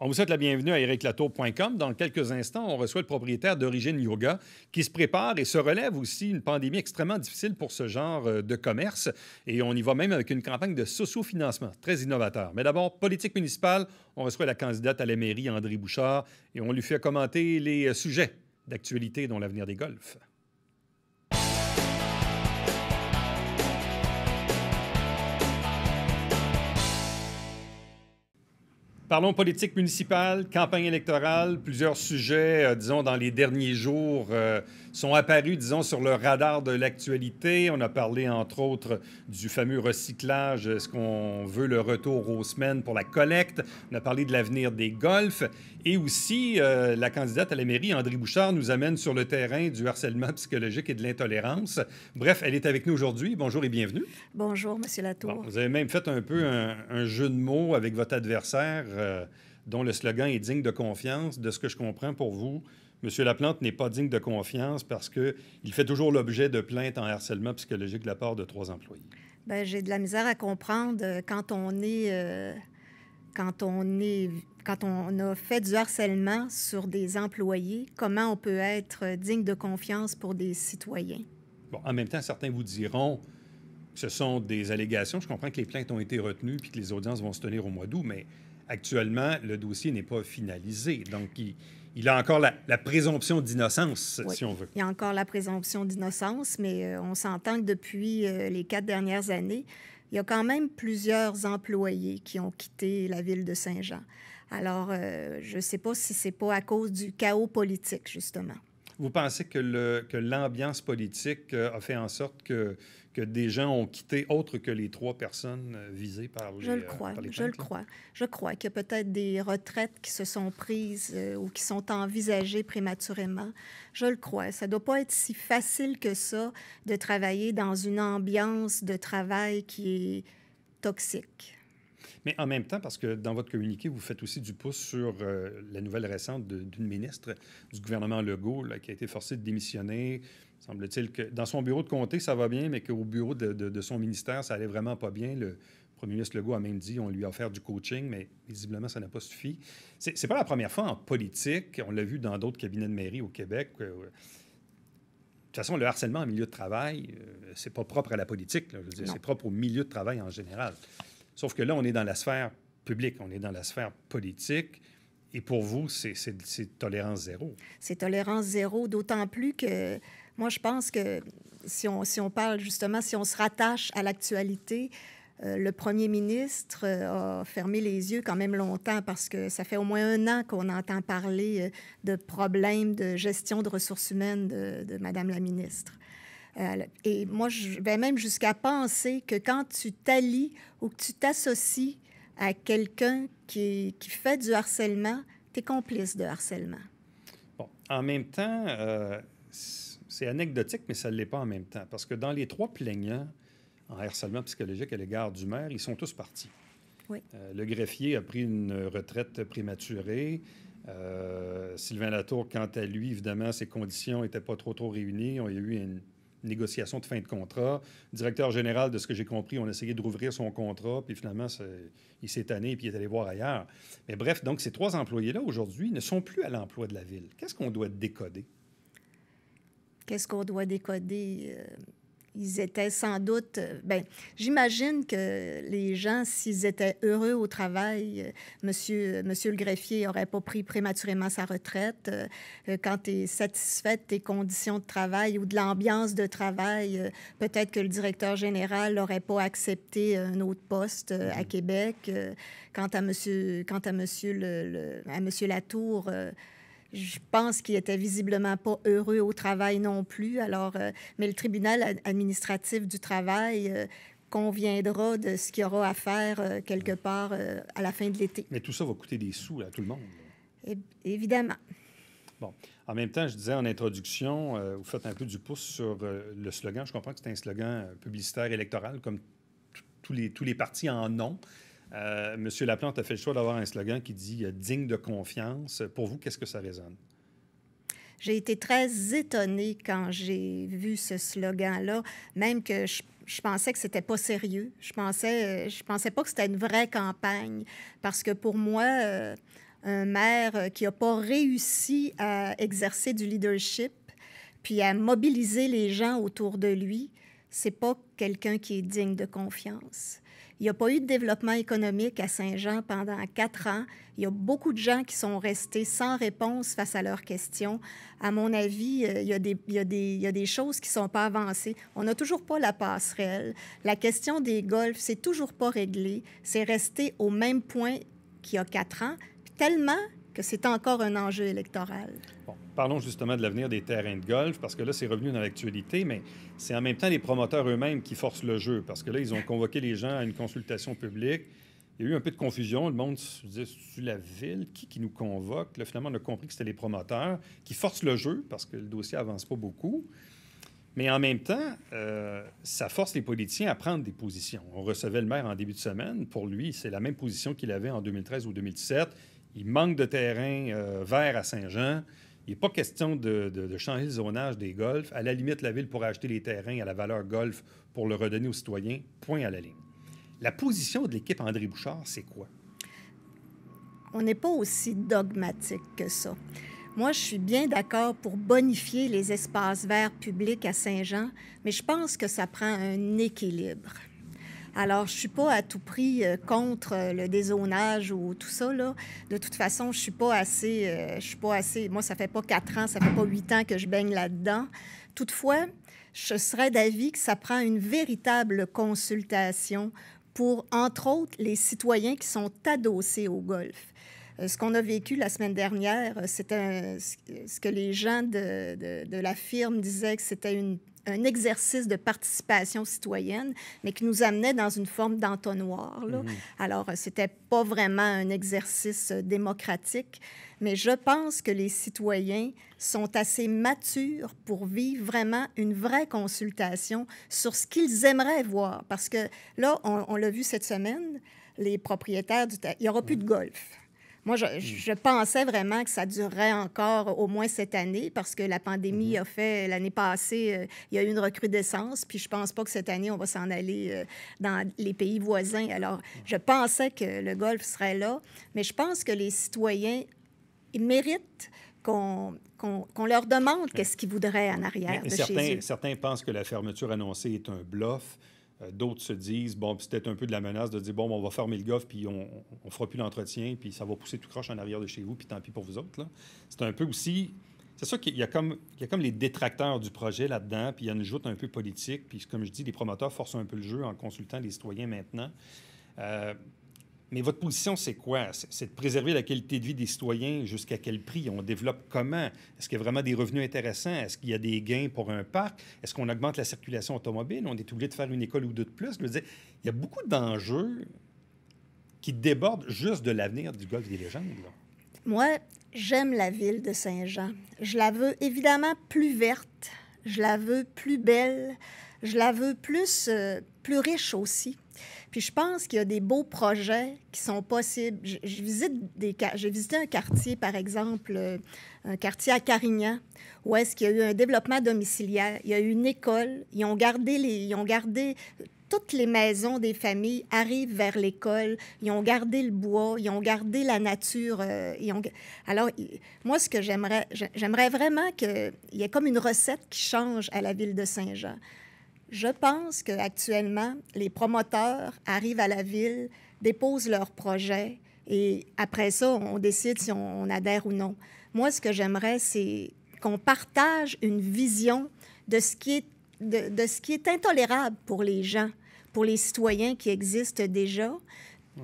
On vous souhaite la bienvenue à ericlatour.com. Dans quelques instants, on reçoit le propriétaire d'Origine Yoga qui se prépare et se relève aussi une pandémie extrêmement difficile pour ce genre de commerce. Et on y va même avec une campagne de socio-financement très innovateur. Mais d'abord, politique municipale, on reçoit la candidate à la mairie, André Bouchard, et on lui fait commenter les sujets d'actualité dont l'avenir des golfs. Parlons politique municipale, campagne électorale. Plusieurs sujets, disons, dans les derniers jours sont apparus, disons, sur le radar de l'actualité. On a parlé, entre autres, du fameux recyclage. Est-ce qu'on veut le retour aux semaines pour la collecte? On a parlé de l'avenir des golfs. Et aussi, la candidate à la mairie, André Bouchard, nous amène sur le terrain du harcèlement psychologique et de l'intolérance. Bref, elle est avec nous aujourd'hui. Bonjour et bienvenue. Bonjour, M. Latour. Bon, vous avez même fait un peu un jeu de mots avec votre adversaire, dont le slogan est digne de confiance. De ce que je comprends pour vous, M. Laplante n'est pas digne de confiance parce qu'il fait toujours l'objet de plaintes en harcèlement psychologique de la part de 3 employés. Bien, j'ai de la misère à comprendre quand on a fait du harcèlement sur des employés, comment on peut être digne de confiance pour des citoyens. Bon, en même temps, certains vous diront que ce sont des allégations. Je comprends que les plaintes ont été retenues puis que les audiences vont se tenir au mois d'août, mais actuellement, le dossier n'est pas finalisé. Donc, il a encore la présomption d'innocence, Oui, si on veut. il y a encore la présomption d'innocence, mais on s'entend que depuis les 4 dernières années, il y a quand même plusieurs employés qui ont quitté la ville de Saint-Jean. Alors, je ne sais pas si c'est pas à cause du chaos politique, justement. Vous pensez que l'ambiance politique a fait en sorte que des gens ont quitté autres que les 3 personnes visées par les Je le crois, par les je le plaintes, là? crois. Je crois qu'il y a peut-être des retraites qui se sont prises ou qui sont envisagées prématurément. Je le crois. Ça ne doit pas être si facile que ça de travailler dans une ambiance de travail qui est toxique. Mais en même temps, parce que dans votre communiqué, vous faites aussi du pouce sur la nouvelle récente d'une ministre du gouvernement Legault là, qui a été forcée de démissionner. Semble-t-il que dans son bureau de comté, ça va bien, mais qu'au bureau de son ministère, ça allait vraiment pas bien. Le premier ministre Legault a même dit on lui a offert du coaching, mais visiblement, ça n'a pas suffi. C'est pas la première fois en politique. On l'a vu dans d'autres cabinets de mairie au Québec. De toute façon, le harcèlement en milieu de travail, c'est pas propre à la politique. Là. Je veux dire, c'est propre au milieu de travail en général. Sauf que là, on est dans la sphère publique, on est dans la sphère politique. Et pour vous, c'est tolérance zéro. C'est tolérance zéro, d'autant plus que moi, je pense que si on parle justement, si on se rattache à l'actualité, le premier ministre a fermé les yeux quand même longtemps parce que ça fait au moins 1 an qu'on entend parler de problèmes de gestion de ressources humaines de Madame la ministre. Et moi, je vais même jusqu'à penser que quand tu t'allies ou que tu t'associes à quelqu'un qui fait du harcèlement, tu es complice de harcèlement. Bon, en même temps, c'est anecdotique, mais ça ne l'est pas en même temps. Parce que dans les 3 plaignants en harcèlement psychologique à l'égard du maire, ils sont tous partis. Oui. Le greffier a pris une retraite prématurée. Sylvain Latour, quant à lui, évidemment, ses conditions n'étaient pas trop réunies. Il y a eu une négociation de fin de contrat. Le directeur général, de ce que j'ai compris, on a essayé de rouvrir son contrat, puis finalement, il s'est tanné, puis il est allé voir ailleurs. Mais bref, donc ces 3 employés-là, aujourd'hui, ne sont plus à l'emploi de la ville. Qu'est-ce qu'on doit décoder? Qu'est-ce qu'on doit décoder? Ils étaient sans doute... Bien, j'imagine que les gens, s'ils étaient heureux au travail, monsieur le greffier n'aurait pas pris prématurément sa retraite. Quand tu es satisfait de tes conditions de travail ou de l'ambiance de travail, peut-être que le directeur général n'aurait pas accepté un autre poste à Québec. Quant à monsieur Latour... je pense qu'il était visiblement pas heureux au travail non plus. Alors, mais le tribunal administratif du travail conviendra de ce qu'il y aura à faire quelque part à la fin de l'été. Mais tout ça va coûter des sous à tout le monde. Évidemment. Bon. En même temps, je disais en introduction, vous faites un peu du pouce sur le slogan. Je comprends que c'est un slogan publicitaire électoral, comme tous les partis en ont. M. Laplante a fait le choix d'avoir un slogan qui dit « digne de confiance ». Pour vous, qu'est-ce que ça résonne? J'ai été très étonnée quand j'ai vu ce slogan-là, même que je pensais que c'était pas sérieux. Je pensais pas que c'était une vraie campagne, parce que pour moi, un maire qui n'a pas réussi à exercer du leadership puis à mobiliser les gens autour de lui, c'est pas quelqu'un qui est digne de confiance. Il n'y a pas eu de développement économique à Saint-Jean pendant 4 ans. Il y a beaucoup de gens qui sont restés sans réponse face à leurs questions. À mon avis, il y a des choses qui ne sont pas avancées. On n'a toujours pas la passerelle. La question des golfs, c'est toujours pas réglé. C'est resté au même point qu'il y a 4 ans, tellement que c'est encore un enjeu électoral. Bon, parlons justement de l'avenir des terrains de golf, parce que là, c'est revenu dans l'actualité, mais c'est en même temps les promoteurs eux-mêmes qui forcent le jeu, parce que là, ils ont convoqué les gens à une consultation publique. Il y a eu un peu de confusion. Le monde se disait, c'est la ville qui nous convoque? Là, finalement, on a compris que c'était les promoteurs qui forcent le jeu, parce que le dossier avance pas beaucoup. Mais en même temps, ça force les politiciens à prendre des positions. On recevait le maire en début de semaine. Pour lui, c'est la même position qu'il avait en 2013 ou 2017. Il manque de terrain vert à Saint-Jean. Il n'est pas question de changer le zonage des golfs. À la limite, la Ville pourrait acheter les terrains à la valeur golf pour le redonner aux citoyens. Point à la ligne. La position de l'équipe André Bouchard, c'est quoi? On n'est pas aussi dogmatique que ça. Moi, je suis bien d'accord pour bonifier les espaces verts publics à Saint-Jean, mais je pense que ça prend un équilibre. Alors, je ne suis pas à tout prix contre le dézonage ou tout ça, là. De toute façon, je ne suis pas assez... Moi, ça ne fait pas 4 ans, ça ne fait pas 8 ans que je baigne là-dedans. Toutefois, je serais d'avis que ça prend une véritable consultation pour, entre autres, les citoyens qui sont adossés au golf. Ce qu'on a vécu la semaine dernière, c'était ce que les gens de la firme disaient que c'était un exercice de participation citoyenne, mais qui nous amenait dans une forme d'entonnoir. Alors, c'était pas vraiment un exercice démocratique, mais je pense que les citoyens sont assez matures pour vivre vraiment une vraie consultation sur ce qu'ils aimeraient voir. Parce que là, on l'a vu cette semaine, les propriétaires il n'y aura plus de golf. Moi, je pensais vraiment que ça durerait encore au moins cette année parce que la pandémie a fait, l'année passée, il y a eu une recrudescence, puis je pense pas que cette année, on va s'en aller dans les pays voisins. Alors, je pensais que le golf serait là, mais je pense que les citoyens ils méritent qu'on leur demande qu'est-ce qu'ils voudraient en arrière de chez eux. Certains pensent que la fermeture annoncée est un bluff. D'autres se disent, bon, c'est peut-être un peu de la menace de dire, bon, on va fermer le golf, puis on ne fera plus l'entretien, puis ça va pousser tout croche en arrière de chez vous, puis tant pis pour vous autres. Là. C'est un peu aussi... C'est ça qu'il y a comme les détracteurs du projet là-dedans, puis il y a une joute un peu politique, puis comme je dis, les promoteurs forcent un peu le jeu en consultant les citoyens maintenant. Mais votre position, c'est quoi? C'est de préserver la qualité de vie des citoyens jusqu'à quel prix? On développe comment? Est-ce qu'il y a vraiment des revenus intéressants? Est-ce qu'il y a des gains pour un parc? Est-ce qu'on augmente la circulation automobile? On est obligé de faire une école ou deux de plus? Je veux dire, il y a beaucoup d'enjeux qui débordent juste de l'avenir du golf des légendes. Là. Moi, j'aime la ville de Saint-Jean. Je la veux évidemment plus verte. Je la veux plus belle. Je la veux plus riche aussi. Puis je pense qu'il y a des beaux projets qui sont possibles. J'ai visité un quartier, par exemple, un quartier à Carignan, où est-ce qu'il y a eu un développement domiciliaire. Il y a eu une école. Ils ont gardé toutes les maisons des familles arrivent vers l'école. Ils ont gardé le bois. Ils ont gardé la nature. Alors, moi, ce que j'aimerais vraiment qu'il y ait comme une recette qui change à la ville de Saint-Jean. Je pense qu'actuellement, les promoteurs arrivent à la ville, déposent leurs projets et après ça, on décide si on adhère ou non. Moi, ce que j'aimerais, c'est qu'on partage une vision de ce qui est intolérable pour les gens, pour les citoyens qui existent déjà.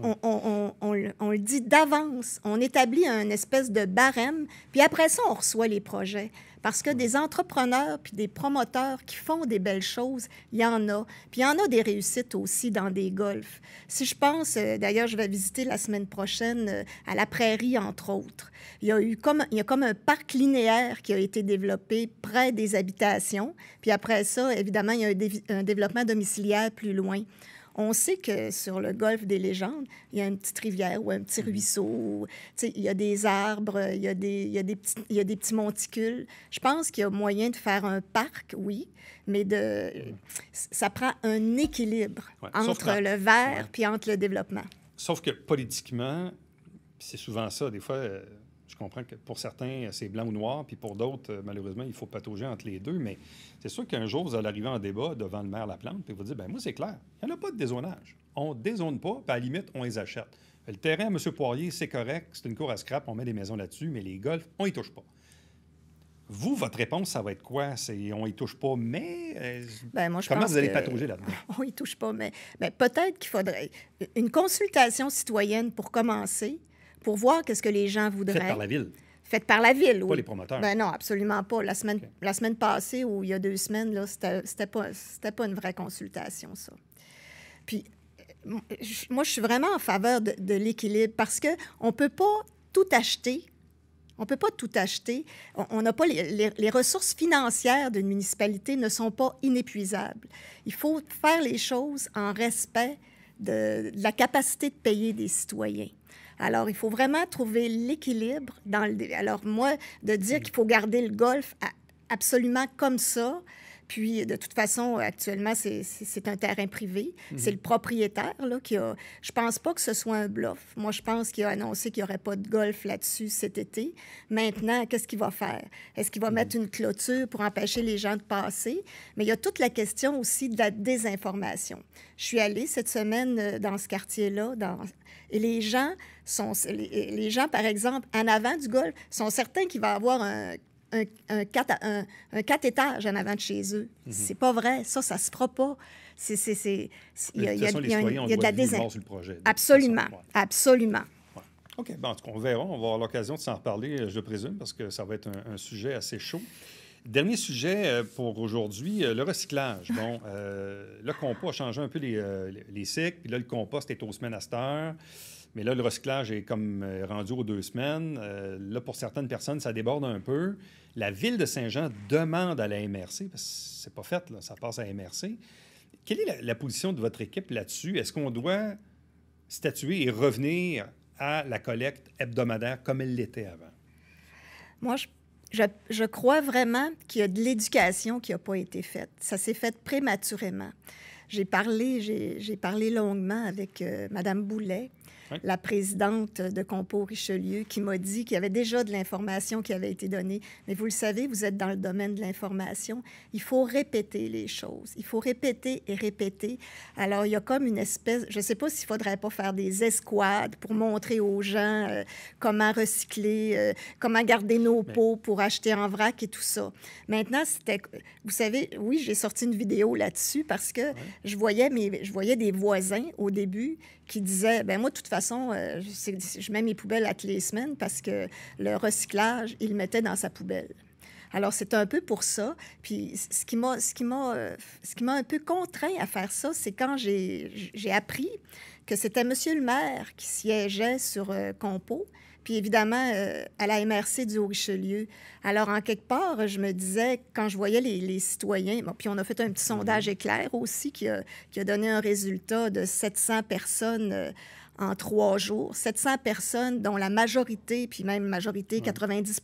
On le dit d'avance. On établit un espèce de barème, puis après ça, on reçoit les projets. Parce que des entrepreneurs puis des promoteurs qui font des belles choses, il y en a. Puis il y en a des réussites aussi dans des golfs. Si je pense, d'ailleurs, je vais visiter la semaine prochaine à la Prairie, entre autres. Il y a comme un parc linéaire qui a été développé près des habitations. Puis après ça, évidemment, il y a un développement domiciliaire plus loin. On sait que sur le golfe des légendes, il y a une petite rivière ou un petit ruisseau. Il y a des arbres, il y a des petits monticules. Je pense qu'il y a moyen de faire un parc, oui, mais ça prend un équilibre entre le vert puis entre le développement. Sauf que politiquement, Puis c'est souvent ça. Des fois, je comprends que pour certains, c'est blanc ou noir, puis pour d'autres, malheureusement, il faut patauger entre les deux. Mais c'est sûr qu'un jour, vous allez arriver en débat devant le maire Laplante, puis vous dire, ben moi, c'est clair, il n'y en a pas de dézonage. On ne dézone pas, puis à la limite, on les achète. Le terrain à M. Poirier, c'est correct, c'est une cour à scrap, on met des maisons là-dessus, mais les golfs, on y touche pas. Vous, votre réponse, ça va être quoi? C'est on y touche pas, mais Moi, je comment pense vous allez que patauger là-dedans? on y touche pas, mais peut-être qu'il faudrait une consultation citoyenne pour commencer, pour voir qu'est-ce que les gens voudraient. Faites par la ville, Faites par la ville, pas oui. les promoteurs. Ben non, absolument pas. La semaine, OK. la semaine passée, ou il y a 2 semaines, là, c'était pas une vraie consultation, ça. Puis, moi, je suis vraiment en faveur de l'équilibre parce qu'on ne peut pas tout acheter. On ne peut pas tout acheter. On n'a pas les ressources financières d'une municipalité ne sont pas inépuisables. Il faut faire les choses en respect de la capacité de payer des citoyens. Alors, il faut vraiment trouver l'équilibre dans le... Alors, moi, de dire qu'il faut garder le golf absolument comme ça, puis, de toute façon, actuellement, c'est un terrain privé. C'est le propriétaire là, qui a... Je pense pas que ce soit un bluff. Moi, je pense qu'il a annoncé qu'il n'y aurait pas de golf là-dessus cet été. Maintenant, qu'est-ce qu'il va faire? Est-ce qu'il va mettre une clôture pour empêcher les gens de passer? Mais il y a toute la question aussi de la désinformation. Je suis allée cette semaine dans ce quartier-là, et les gens, par exemple, en avant du golf, sont certains qu'il va y avoir un 4 étages en avant de chez eux. C'est pas vrai. Ça se fera pas. Il y a de la désinformation. Absolument. Absolument. Ouais. OK. Bon, en tout cas, on verra. On va avoir l'occasion de s'en reparler, je présume, parce que ça va être un sujet assez chaud. Dernier sujet pour aujourd'hui, le recyclage. Bon, le compost a changé un peu les cycles, puis là, le compost est aux semaines à cette heure. Mais là, le recyclage est comme rendu aux 2 semaines. Là, pour certaines personnes, ça déborde un peu. La Ville de Saint-Jean demande à la MRC, parce que c'est pas fait, là, ça passe à la MRC. Quelle est la position de votre équipe là-dessus? Est-ce qu'on doit statuer et revenir à la collecte hebdomadaire comme elle l'était avant? Moi, je crois vraiment qu'il y a de l'éducation qui n'a pas été faite. Ça s'est fait prématurément. J'ai parlé longuement avec Mme Boulet, oui, la présidente de Compost Richelieu, qui m'a dit qu'il y avait déjà de l'information qui avait été donnée. Mais vous le savez, vous êtes dans le domaine de l'information. Il faut répéter les choses. Il faut répéter et répéter. Alors, il y a comme une espèce... Je ne sais pas s'il ne faudrait pas faire des escouades pour montrer aux gens comment recycler, comment garder nos pots pour acheter en vrac et tout ça. Maintenant, vous savez, oui, j'ai sorti une vidéo là-dessus parce que je voyais des voisins au début qui disaient, ben moi, de toute façon, je mets mes poubelles à toutes les semaines parce que le recyclage, il le mettait dans sa poubelle. Alors, c'est un peu pour ça. Puis, ce qui m'a un peu contraint à faire ça, c'est quand j'ai appris que c'était M. le maire qui siégeait sur Compost, puis évidemment, à la MRC du Haut-Richelieu. Alors, en quelque part, je me disais, quand je voyais les citoyens, bon, puis on a fait un petit sondage éclair aussi qui a donné un résultat de 700 personnes en 3 jours. 700 personnes dont la majorité, puis même majorité, 90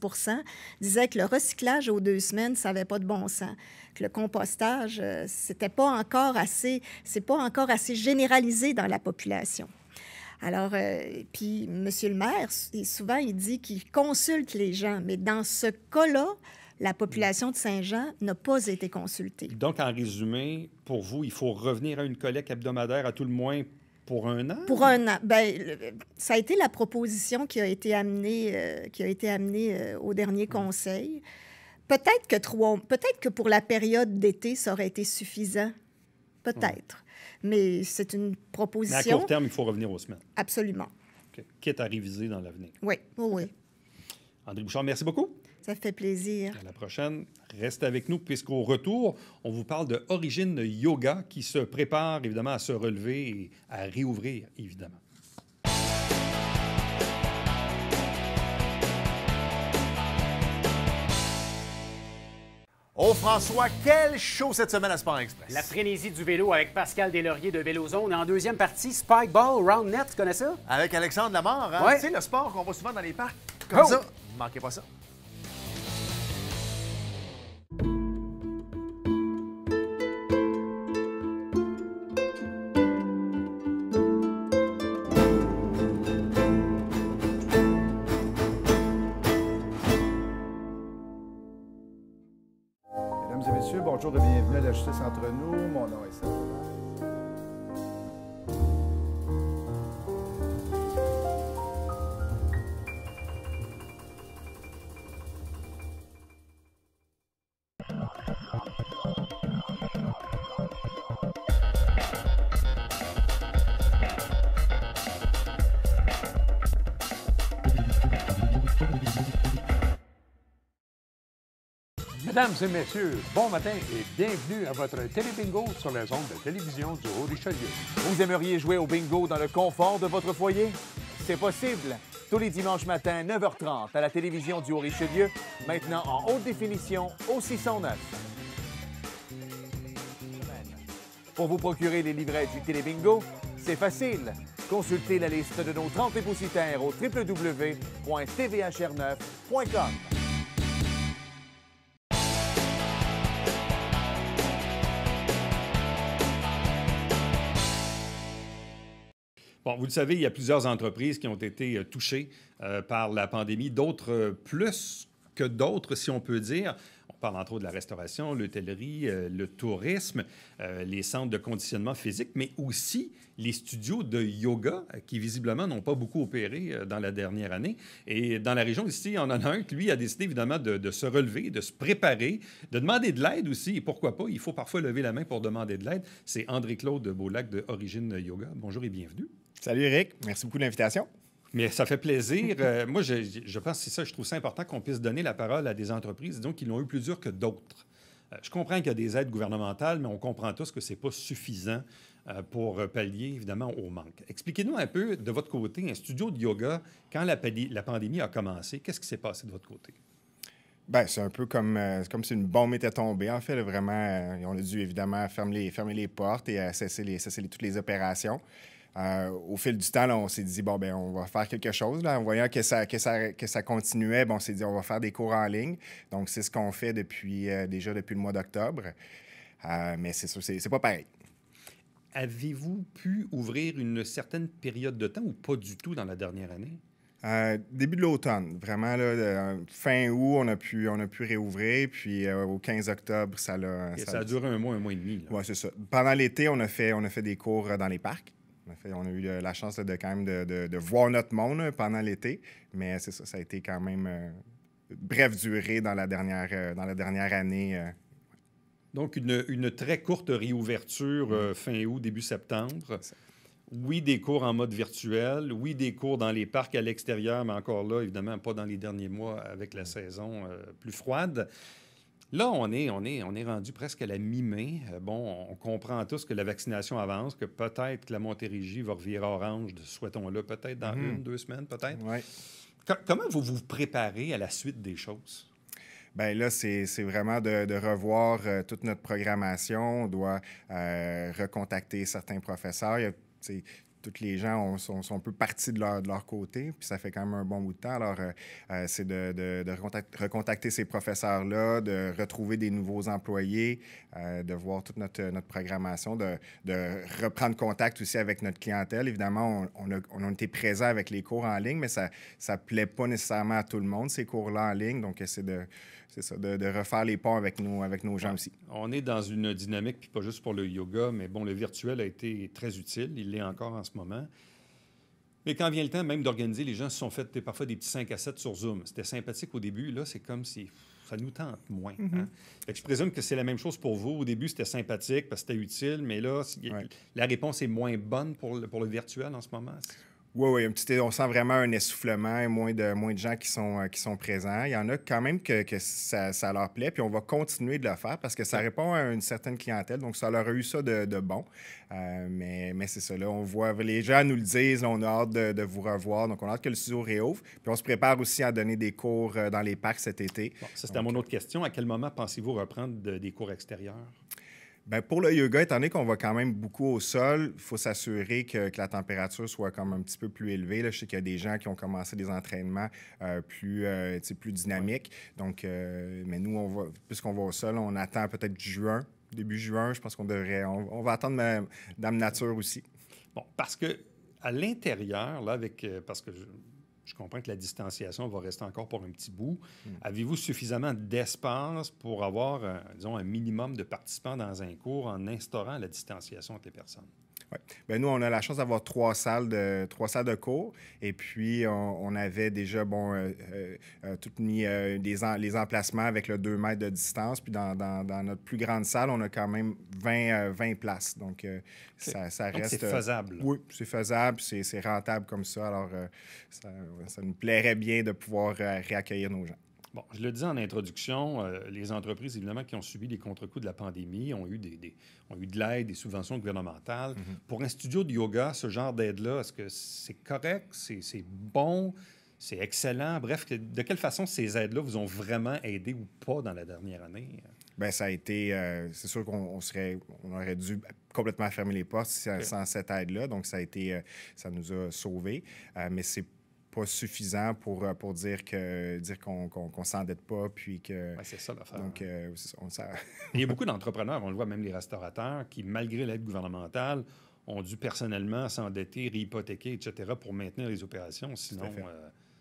disaient que le recyclage aux 2 semaines, ça n'avait pas de bon sens. Que le compostage, c'est pas encore assez généralisé dans la population. Alors, puis M. le maire, souvent, il dit qu'il consulte les gens, mais dans ce cas-là, la population de Saint-Jean n'a pas été consultée. Donc, en résumé, pour vous, il faut revenir à une collecte hebdomadaire à tout le moins pour 1 an? Pour 1 an. Bien, ça a été la proposition qui a été amenée, au dernier conseil. Peut-être que pour la période d'été, ça aurait été suffisant. Peut-être. Mais c'est une proposition... Mais à court terme, il faut revenir aux semaines. Absolument. Okay. Quitte à réviser dans l'avenir. Oui, oui. André Bouchard, merci beaucoup. Ça fait plaisir. À la prochaine. Restez avec nous, puisqu'au retour, on vous parle de Origine Yoga qui se prépare évidemment à se relever et à réouvrir, évidemment. Oh François, quel show cette semaine à Sport Express! La frénésie du vélo avec Pascal Deslauriers de Vélozone. En deuxième partie, Spike Ball, Round Net, tu connais ça? Avec Alexandre Lamar, hein? Ouais. Tu sais, le sport qu'on voit souvent dans les parcs, comme ça. Ne manquez pas ça. j'insiste entre nous. Mon nom est Serge. Mesdames et messieurs, bon matin et bienvenue à votre télébingo sur les ondes de télévision du Haut-Richelieu. Vous aimeriez jouer au bingo dans le confort de votre foyer? C'est possible. Tous les dimanches matins, 9h30, à la télévision du Haut-Richelieu, maintenant en haute définition au 609. Pour vous procurer les livrets du télébingo, c'est facile. Consultez la liste de nos 30 dépositaires au www.tvhr9.com. Bon, vous le savez, il y a plusieurs entreprises qui ont été touchées par la pandémie, d'autres plus que d'autres, si on peut dire. On parle entre autres de la restauration, l'hôtellerie, le tourisme, les centres de conditionnement physique, mais aussi les studios de yoga qui, visiblement, n'ont pas beaucoup opéré dans la dernière année. Et dans la région ici, on en a un qui, lui, a décidé, évidemment, de se relever, de se préparer, de demander de l'aide aussi. Et pourquoi pas? Il faut parfois lever la main pour demander de l'aide. C'est André-Claude Beaulac de Origine Yoga. Bonjour et bienvenue. Salut Eric, merci beaucoup de l'invitation. Mais ça fait plaisir. Moi, je pense que c'est ça, je trouve ça important qu'on puisse donner la parole à des entreprises, disons, qui l'ont eu plus dur que d'autres. Je comprends qu'il y a des aides gouvernementales, mais on comprend tous que ce n'est pas suffisant pour pallier, évidemment, au manque. Expliquez-nous un peu, de votre côté, un studio de yoga, quand la pandémie a commencé, qu'est-ce qui s'est passé de votre côté? Bien, c'est un peu comme si une bombe était tombée. En fait, là, vraiment, on a dû évidemment fermer les portes et cesser toutes les opérations. Au fil du temps, là, on s'est dit, bon, ben, on va faire quelque chose. Là. En voyant que ça continuait, bon, on s'est dit, on va faire des cours en ligne. Donc, c'est ce qu'on fait déjà depuis le mois d'octobre. Mais c'est sûr, c'est pas pareil. Avez-vous pu ouvrir une certaine période de temps ou pas du tout dans la dernière année? Début de l'automne, vraiment, là, fin août, on a pu réouvrir, puis au 15 octobre, ça a duré un mois et demi. Oui, c'est ça. Pendant l'été, on a fait des cours dans les parcs. On a eu la chance là, quand même de voir notre monde pendant l'été, mais c'est ça, ça a été quand même brève durée dans la dernière année. Donc, une très courte réouverture fin août, début septembre. Oui, des cours en mode virtuel. Oui, des cours dans les parcs à l'extérieur, mais encore là, évidemment, pas dans les derniers mois avec la saison plus froide. Là, on est rendu presque à la mi-mai. Bon, on comprend tous que la vaccination avance, que peut-être que la Montérégie va revirer orange, souhaitons-le, peut-être dans 1-2 semaines, peut-être. Ouais. Comment vous vous préparez à la suite des choses? Bien là, c'est vraiment de revoir toute notre programmation. On doit recontacter certains professeurs. Tous les gens sont un peu partis de leur côté, puis ça fait quand même un bon bout de temps. Alors, c'est de recontacter ces professeurs-là, de retrouver des nouveaux employés, de voir toute notre programmation, de reprendre contact aussi avec notre clientèle. Évidemment, on a été présent avec les cours en ligne, mais ça ne plaît pas nécessairement à tout le monde, ces cours-là en ligne. Donc, c'est de refaire les ponts avec nos gens aussi. On est dans une dynamique, puis pas juste pour le yoga, mais bon, le virtuel a été très utile. Il l'est encore en ce moment. Mais quand vient le temps même d'organiser, les gens se sont fait parfois des petits 5 à 7 sur Zoom. C'était sympathique au début. Là, c'est comme si ça nous tente moins. Hein? Fait que je présume que c'est la même chose pour vous. Au début, c'était sympathique parce que c'était utile, mais là, la réponse est moins bonne pour le virtuel en ce moment. Oui, on sent vraiment un essoufflement, moins de gens qui sont présents. Il y en a quand même que ça leur plaît, puis on va continuer de le faire parce que ça répond à une certaine clientèle, donc ça leur a eu ça de bon. Mais c'est ça, là, on voit, les gens nous le disent, là, on a hâte de vous revoir, donc on a hâte que le studio réouvre, puis on se prépare aussi à donner des cours dans les parcs cet été. Bon, ça, c'était mon autre question. À quel moment pensez-vous reprendre des cours extérieurs? Bien, pour le yoga, étant donné qu'on va quand même beaucoup au sol, il faut s'assurer que la température soit comme un petit peu plus élevée. Là, je sais qu'il y a des gens qui ont commencé des entraînements plus dynamiques. Donc, mais nous, puisqu'on va au sol, on attend peut-être début juin. Je pense qu'on va attendre Dame Nature aussi. Bon, parce que à l'intérieur, là, parce que Je comprends que la distanciation va rester encore pour un petit bout. Avez-vous suffisamment d'espace pour avoir, disons, un minimum de participants dans un cours en instaurant la distanciation entre les personnes? Oui. Bien, nous, on a la chance d'avoir trois salles de cours. Et puis, on avait déjà, tout mis les emplacements avec le 2 mètres de distance. Puis, dans notre plus grande salle, on a quand même 20 places. Donc, ça Donc, reste... c'est faisable. Oui, c'est faisable. C'est rentable comme ça. Alors, ça nous plairait bien de pouvoir réaccueillir nos gens. Bon, je le disais en introduction, les entreprises, évidemment, qui ont subi les contre-coups de la pandémie ont eu de l'aide, des subventions gouvernementales. Pour un studio de yoga, ce genre d'aide-là, est-ce que c'est correct, c'est bon, c'est excellent? Bref, de quelle façon ces aides-là vous ont vraiment aidé ou pas dans la dernière année? Bien, ça a été... c'est sûr qu'on aurait dû complètement fermer les portes sans cette aide-là. Donc, ça nous a sauvés. Mais c'est pas suffisant pour dire qu'on s'endette pas, puis que... Ouais, c'est ça l'affaire. Donc, Il y a beaucoup d'entrepreneurs, on le voit, même les restaurateurs, qui, malgré l'aide gouvernementale, ont dû personnellement s'endetter, réhypothéquer, etc., pour maintenir les opérations. Sinon,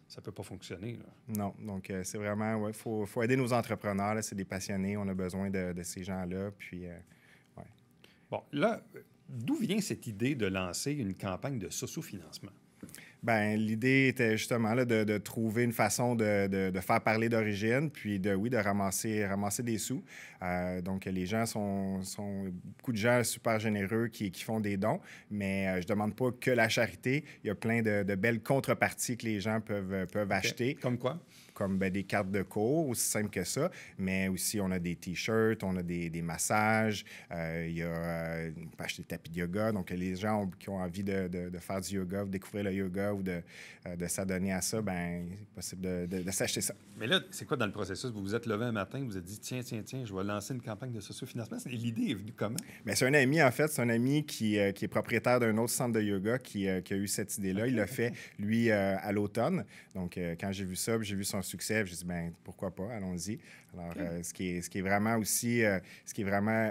ça ne peut pas fonctionner. Là. Non. Donc, c'est vraiment... Il faut aider nos entrepreneurs. Là, c'est des passionnés. On a besoin de ces gens-là. Puis, ouais. Bon, là, d'où vient cette idée de lancer une campagne de sociofinancement? Bien, l'idée était justement là, de trouver une façon de faire parler d'origine, puis de ramasser des sous. Donc, les gens sont beaucoup de gens super généreux qui font des dons, mais je ne demande pas que la charité. Il y a plein de belles contreparties que les gens peuvent acheter. Comme quoi? Comme des cartes de cours, aussi simple que ça, mais aussi on a des T-shirts, on a des massages, on peut acheter des tapis de yoga. Donc, les gens qui ont envie de faire du yoga, de découvrir le yoga ou de s'adonner à ça, bien, c'est possible de s'acheter ça. Mais là, c'est quoi dans le processus? Vous vous êtes levé un matin, vous vous êtes dit, tiens, je vais lancer une campagne de sociofinancement. L'idée est venue comment? Bien, c'est un ami, en fait. C'est un ami qui est propriétaire d'un autre centre de yoga qui a eu cette idée-là. Il l'a fait, lui, à l'automne. Donc, quand j'ai vu ça, j'ai vu son succès, j'ai dit, bien, pourquoi pas, allons-y. Alors, ce qui est vraiment aussi, vraiment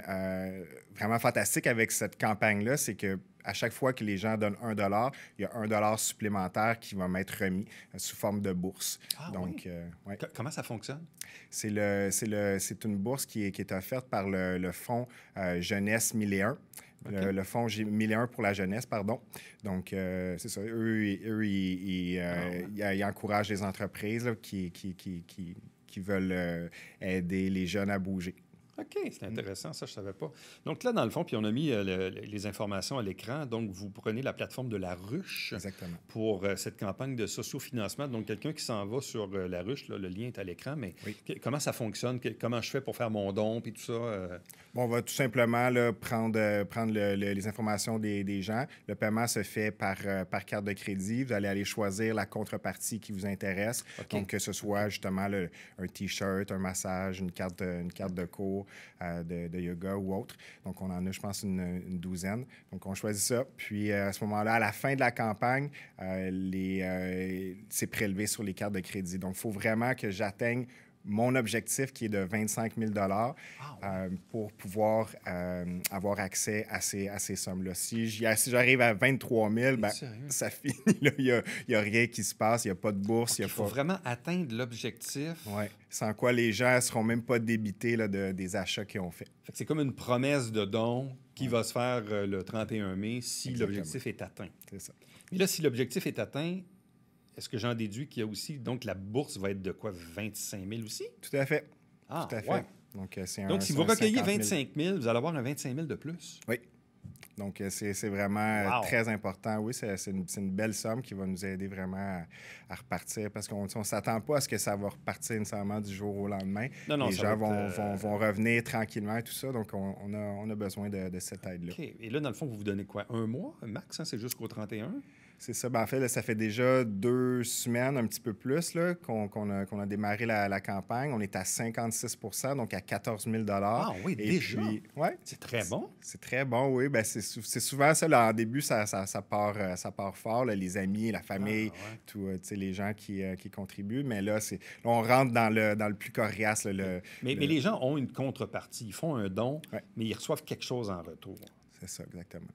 fantastique avec cette campagne-là, c'est que à chaque fois que les gens donnent $1, il y a $1 supplémentaire qui va m'être remis sous forme de bourse. Donc, oui? Ouais. Comment ça fonctionne? C'est une bourse qui est offerte par le Fonds Jeunesse 1001. Okay. Le Fonds 1001 pour la jeunesse, pardon. Donc, c'est ça. Eux, ils encouragent les entreprises là, qui veulent aider les jeunes à bouger. OK, c'est intéressant, ça, je ne savais pas. Donc là, dans le fond, puis on a mis les informations à l'écran. Donc, vous prenez la plateforme de La Ruche. Exactement. Pour cette campagne de sociofinancement. Donc, quelqu'un qui s'en va sur La Ruche, là, le lien est à l'écran, mais comment ça fonctionne? Comment je fais pour faire mon don et tout ça? Bon, on va tout simplement là, prendre les informations des gens. Le paiement se fait par carte de crédit. Vous allez aller choisir la contrepartie qui vous intéresse. Okay. Donc, que ce soit justement un T-shirt, un massage, une carte de cours, de yoga ou autre. Donc, on en a, je pense, une douzaine. Donc, on choisit ça. Puis, à ce moment-là, à la fin de la campagne, c'est prélevé sur les cartes de crédit. Donc, il faut vraiment que j'atteigne mon objectif qui est de 25 000 pour pouvoir avoir accès à ces sommes-là. Si j'arrive à 23 000, ben, ça finit. Il n'y a rien qui se passe, il n'y a pas de bourse. Il faut vraiment atteindre l'objectif. Oui, sans quoi les gens ne seront même pas débités là, des achats qu'ils ont faits. C'est comme une promesse de don qui va se faire le 31 mai si l'objectif est atteint. C'est ça. Mais là, si l'objectif est atteint, est-ce que j'en déduis qu'il y a aussi... Donc, la bourse va être de quoi? 25 000 aussi? Tout à fait. Ah, tout à fait. Ouais. Donc, si vous recueillez 25 000, vous allez avoir un 25 000 de plus. Oui. Donc, c'est vraiment très important. Oui, c'est une belle somme qui va nous aider vraiment à repartir parce qu'on ne s'attend pas à ce que ça va repartir nécessairement du jour au lendemain. Non, les gens vont revenir tranquillement et tout ça. Donc, on a besoin de cette aide-là. OK. Et là, dans le fond, vous vous donnez quoi? Un mois, max? Hein? C'est jusqu'au 31? C'est ça. Ben, en fait, là, ça fait déjà 2 semaines, un petit peu plus, là, qu'on a démarré la campagne. On est à 56 %, donc à 14 000 $. Ah oui, et déjà? Puis, ouais, c'est très bon. C'est très bon, oui. Ben, c'est souvent ça. Là, en début, ça part fort. Là, les amis, la famille, les gens qui contribuent. Mais là, on rentre dans le plus coriace. Là, mais les gens ont une contrepartie. Ils font un don, mais ils reçoivent quelque chose en retour. C'est ça, exactement.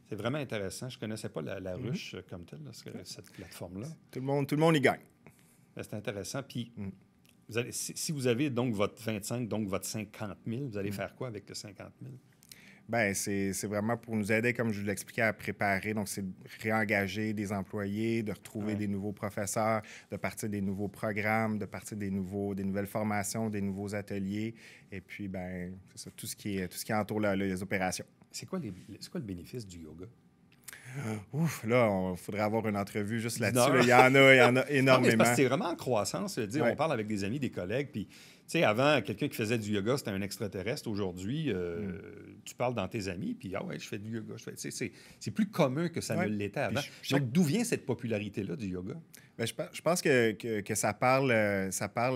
C'est vraiment intéressant. Je ne connaissais pas la ruche comme telle, là, cette plateforme-là. Tout le monde y gagne. Ben, c'est intéressant. Puis, si vous avez donc votre 25, donc votre 50 000, vous allez faire quoi avec le 50 000? Bien, c'est vraiment pour nous aider, comme je vous l'expliquais, à préparer. Donc, c'est de réengager des employés, de retrouver des nouveaux professeurs, de partir des nouveaux programmes, de partir des nouvelles formations, des nouveaux ateliers. Et puis, bien, c'est ça, tout ce qui entoure les opérations. C'est quoi le bénéfice du yoga? Ouf, là, il faudrait avoir une entrevue juste là-dessus. Là. Il y en a énormément. C'est vraiment en croissance. On parle avec des amis, des collègues, puis, tu sais, avant, quelqu'un qui faisait du yoga, c'était un extraterrestre. Aujourd'hui, tu parles dans tes amis, puis, ah ouais, je fais du yoga. C'est plus commun que ça ne l'était avant. Donc, d'où vient cette popularité-là du yoga? Bien, je pense que ça parle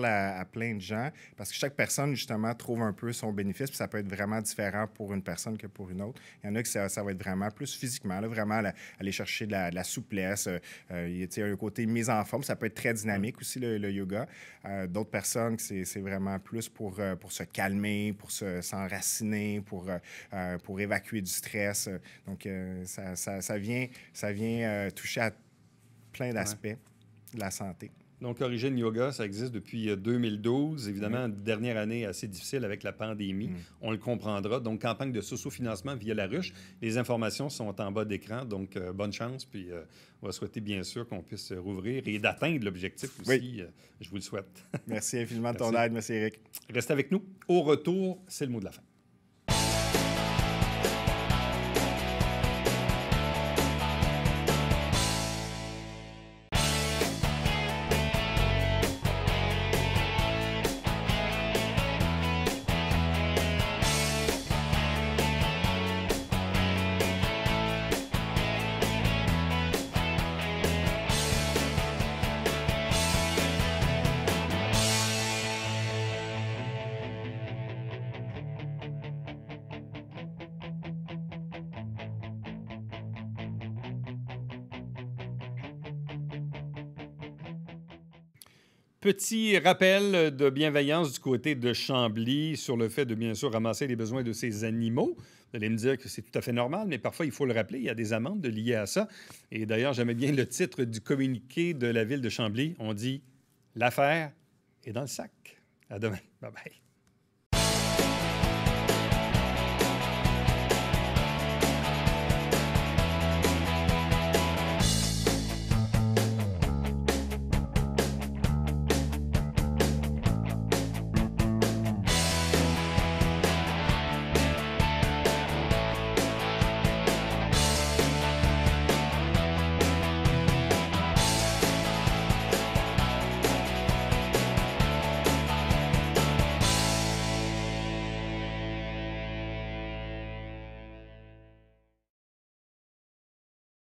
à plein de gens parce que chaque personne, justement, trouve un peu son bénéfice. Puis ça peut être vraiment différent pour une personne que pour une autre. Il y en a que ça va être vraiment plus physiquement, là, vraiment aller chercher de la souplesse. Il y a un côté mise en forme. Ça peut être très dynamique aussi, le yoga. D'autres personnes, c'est vraiment plus pour se calmer, pour s'enraciner, pour évacuer du stress. Donc, ça vient toucher à plein d'aspects de la santé. Donc, Origine Yoga, ça existe depuis 2012. Évidemment, dernière année assez difficile avec la pandémie. On le comprendra. Donc, campagne de socio-financement via la ruche. Les informations sont en bas d'écran. Donc, bonne chance. Puis, on va souhaiter, bien sûr, qu'on puisse rouvrir et d'atteindre l'objectif aussi. Oui. Je vous le souhaite. Merci infiniment de ton aide, M. Éric. Restez avec nous. Au retour, c'est le mot de la fin. Petit rappel de bienveillance du côté de Chambly sur le fait de, bien sûr, ramasser les besoins de ces animaux. Vous allez me dire que c'est tout à fait normal, mais parfois, il faut le rappeler, il y a des amendes liées à ça. Et d'ailleurs, j'aimais bien le titre du communiqué de la ville de Chambly. On dit « L'affaire est dans le sac ». À demain. Bye-bye.